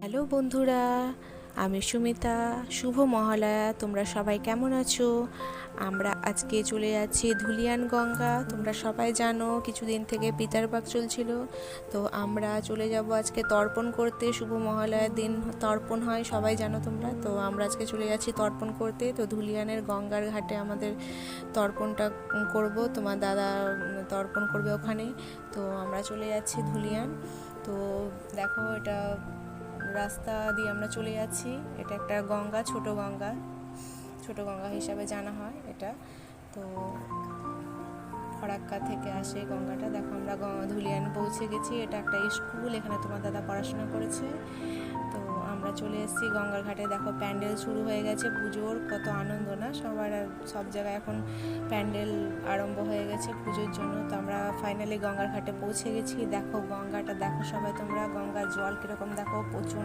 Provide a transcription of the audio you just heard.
Hello বন্ধুরা, আমি সুমিতা। শুভ মহালয়া। তোমরা সবাই কেমন আছো? আমরা আজকে চলে যাচ্ছি ধুলিয়ান গঙ্গা। তোমরা সবাই জানো কিছুদিন থেকে পিতারপাক চলছিল, তো আমরা চলে যাব আজকে তর্পণ করতে। শুভ মহালয়ার দিন তর্পণ হয়, সবাই জানো তোমরা। তো আমরা আজকে চলে যাচ্ছি তর্পণ করতে। তো ধুলিয়ানের গঙ্গার ঘাটে আমাদের তর্পণটা করব। তোমার দাদা তর্পণ করবে ওখানে। তো আমরা চলে যাচ্ছি ধুলিয়ান। তো দেখো, এটা রাস্তা দিয়ে আমরা চলে যাচ্ছি। এটা একটা গঙ্গা, ছোট গঙ্গা হিসাবে জানা হয় এটা। তো ফরাক্কা থেকে আসে গঙ্গাটা। দেখো, আমরা ধুলিয়ান পৌঁছে গেছি। এটা একটা স্কুল, এখানে তোমার দাদা পড়াশোনা করেছে। তো আমরা চলে এসেছি গঙ্গার ঘাটে। দেখো, প্যান্ডেল শুরু হয়ে গেছে পুজোর। কত আনন্দ না সবার, সব জায়গায় এখন প্যান্ডেল আরম্ভ হয়ে গেছে পুজোর জন্য। তো আমরা ফাইনালি গঙ্গার ঘাটে পৌঁছে গেছি। দেখো গঙ্গাটা, দেখো সবাই তোমরা, গঙ্গার জল কীরকম দেখো, প্রচুর